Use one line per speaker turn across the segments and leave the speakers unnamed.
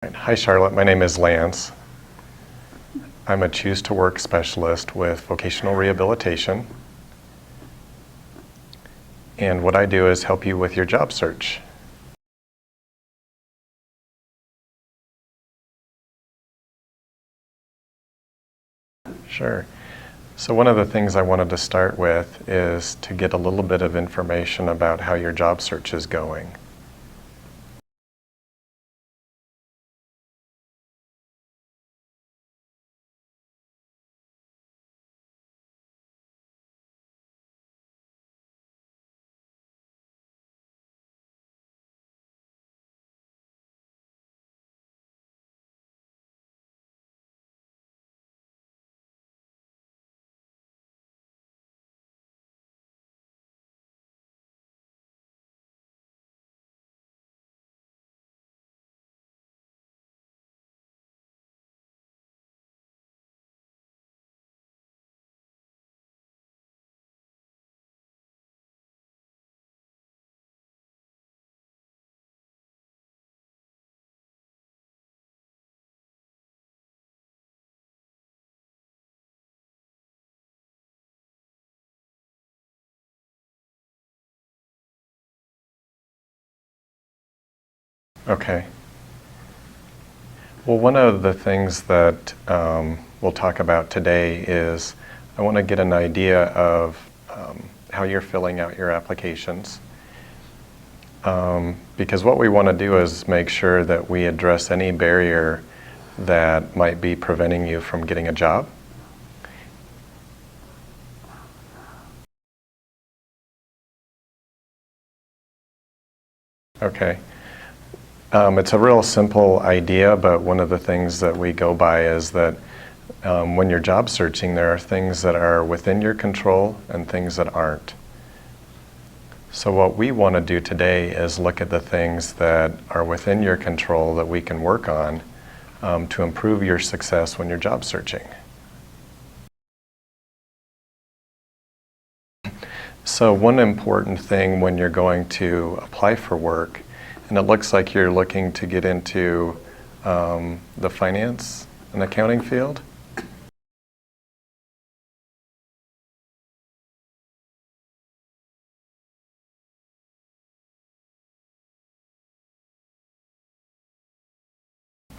Hi Charlotte, my name is Lance. I'm a Choose to Work specialist with vocational rehabilitation. And what I do is help you with your job search. Sure. So one of the things I wanted to start with is to get a little bit of information about how your job search is going. Okay. Well, one of the things that we'll talk about today is I want to get an idea of how you're filling out your applications. Because what we want to do is make sure that we address any barrier that might be preventing you from getting a job. Okay. It's a real simple idea, but one of the things that we go by is that when you're job searching, there are things that are within your control and things that aren't. So what we want to do today is look at the things that are within your control that we can work on to improve your success when you're job searching. So one important thing when you're going to apply for work, and it looks like you're looking to get into the finance and accounting field.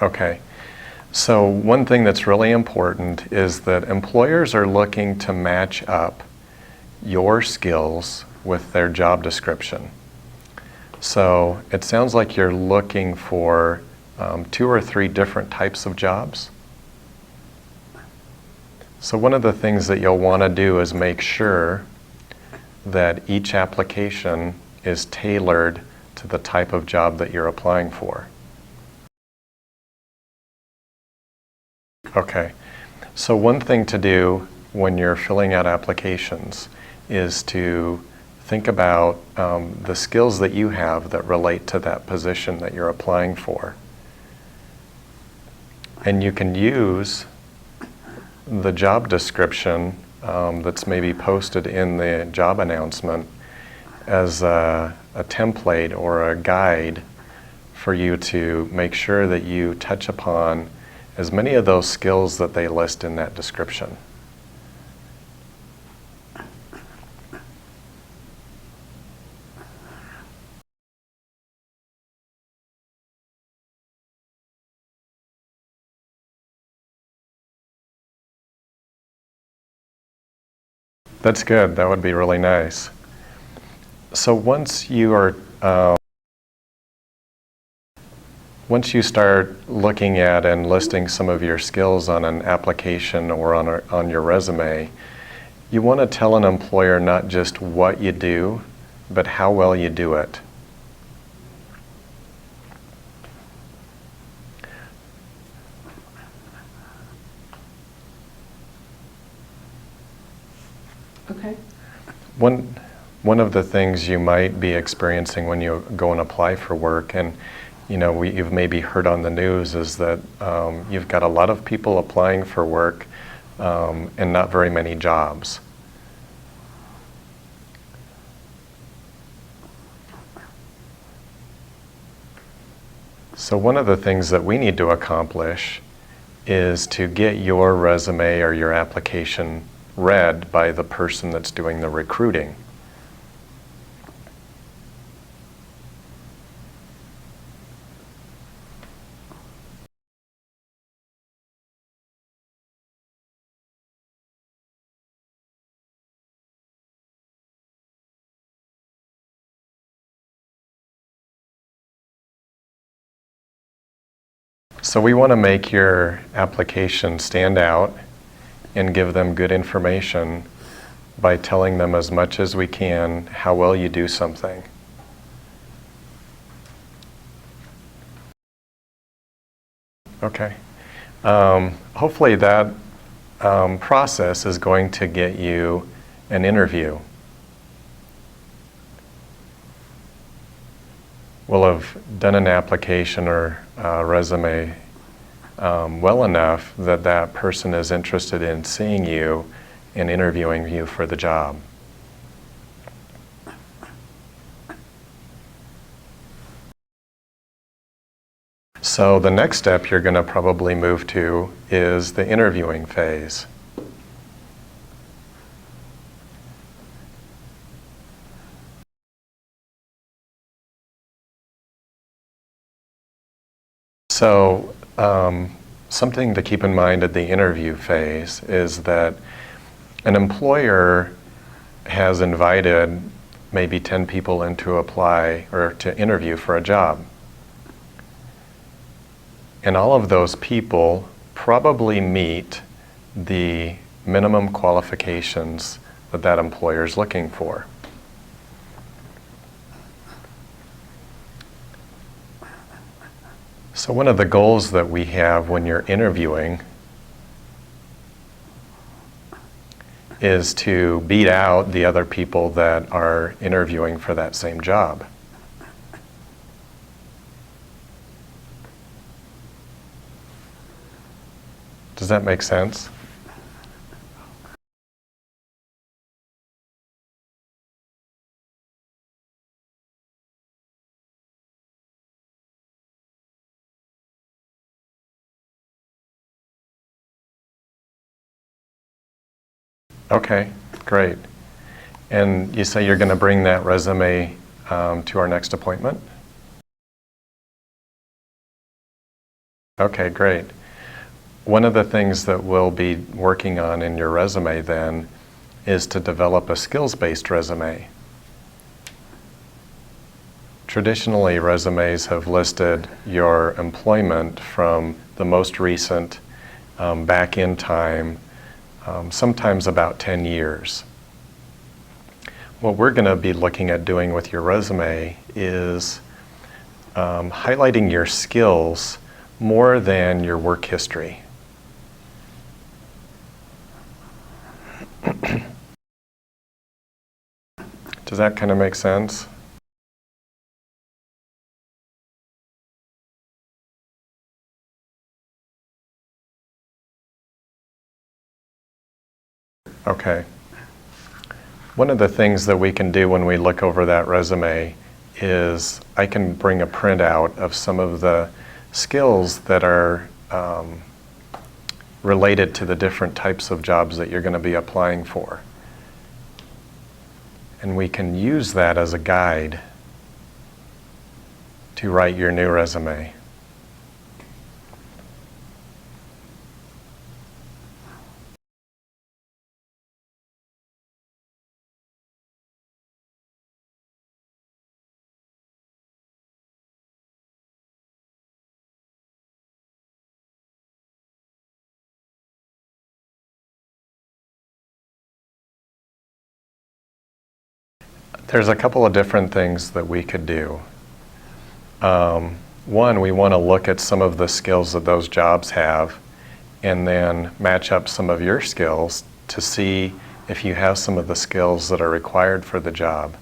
Okay. So one thing that's really important is that employers are looking to match up your skills with their job description. So it sounds like you're looking for 2 or 3 different types of jobs. So one of the things that you'll want to do is make sure that each application is tailored to the type of job that you're applying for. Okay, so one thing to do when you're filling out applications is to think about the skills that you have that relate to that position that you're applying for. And you can use the job description that's maybe posted in the job announcement as a template or a guide for you to make sure that you touch upon as many of those skills that they list in that description. That's good. That would be really nice. So once you start looking at and listing some of your skills on an application or on your resume, you want to tell an employer not just what you do, but how well you do it.
Okay.
One of the things you might be experiencing when you go and apply for work, and you've maybe heard on the news, is that you've got a lot of people applying for work and not very many jobs. So one of the things that we need to accomplish is to get your resume or your application read by the person that's doing the recruiting. So we want to make your application stand out and give them good information by telling them as much as we can how well you do something. Okay. Hopefully that process is going to get you an interview. We'll have done an application or resume well enough that that person is interested in seeing you and interviewing you for the job. So the next step you're going to probably move to is the interviewing phase. So something to keep in mind at the interview phase is that an employer has invited maybe 10 people in to apply or to interview for a job. And all of those people probably meet the minimum qualifications that that employer is looking for. So one of the goals that we have when you're interviewing is to beat out the other people that are interviewing for that same job. Does that make sense? Okay, great. And you say you're going to bring that resume to our next appointment? Okay, great. One of the things that we'll be working on in your resume then is to develop a skills-based resume. Traditionally, resumes have listed your employment from the most recent back in time, sometimes about 10 years. What we're going to be looking at doing with your resume is highlighting your skills more than your work history. Does that kind of make sense? Okay. One of the things that we can do when we look over that resume is I can bring a printout of some of the skills that are related to the different types of jobs that you're going to be applying for. And we can use that as a guide to write your new resume. There's a couple of different things that we could do. One, we want to look at some of the skills that those jobs have and then match up some of your skills to see if you have some of the skills that are required for the job.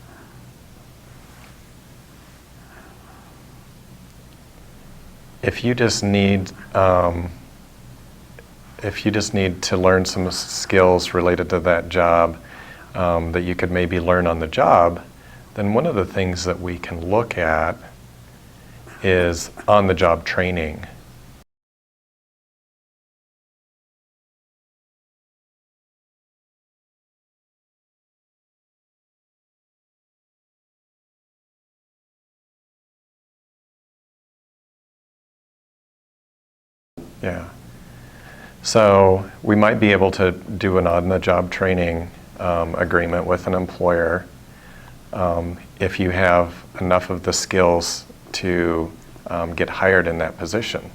If you just need to learn some skills related to that job that you could maybe learn on the job, then one of the things that we can look at is on-the-job training. Yeah. So we might be able to do an on-the-job training agreement with an employer if you have enough of the skills to get hired in that position.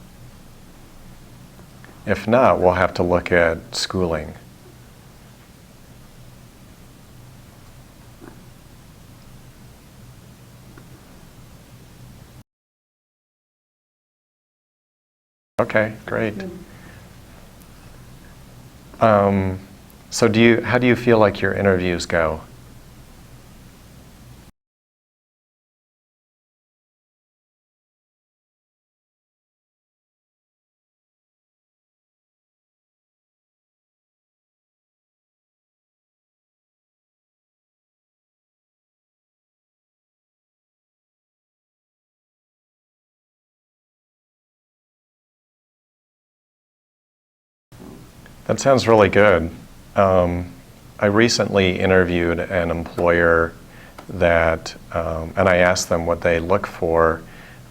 If not, we'll have to look at schooling. Okay, great. So how do you feel like your interviews go? That sounds really good. I recently interviewed an employer that, and I asked them what they look for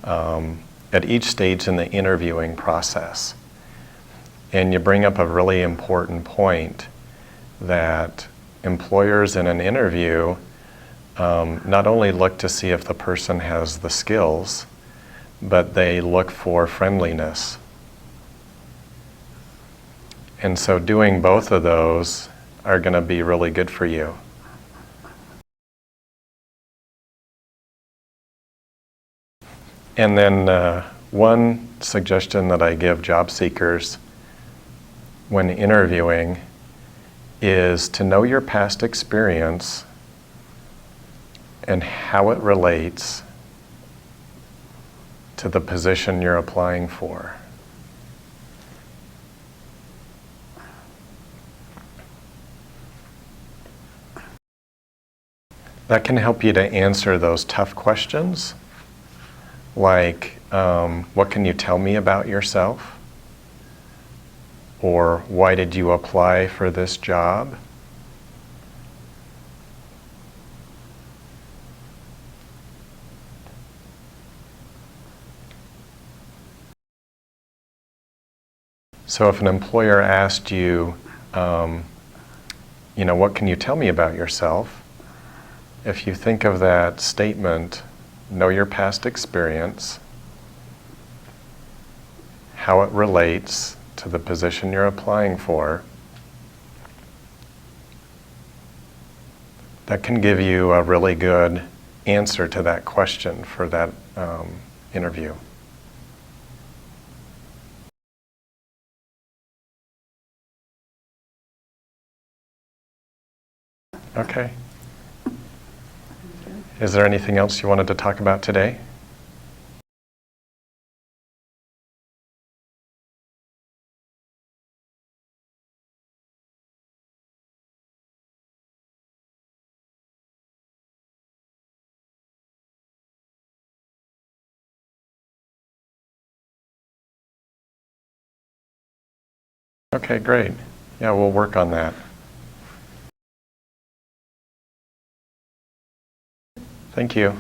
at each stage in the interviewing process. And you bring up a really important point that employers in an interview not only look to see if the person has the skills, but they look for friendliness. And so doing both of those are going to be really good for you. And then one suggestion that I give job seekers when interviewing is to know your past experience and how it relates to the position you're applying for. That can help you to answer those tough questions, like what can you tell me about yourself? Or why did you apply for this job? So if an employer asked you, what can you tell me about yourself? If you think of that statement, know your past experience, how it relates to the position you're applying for, that can give you a really good answer to that question for that interview. Okay. Is there anything else you wanted to talk about today? Okay, great. Yeah, we'll work on that. Thank you.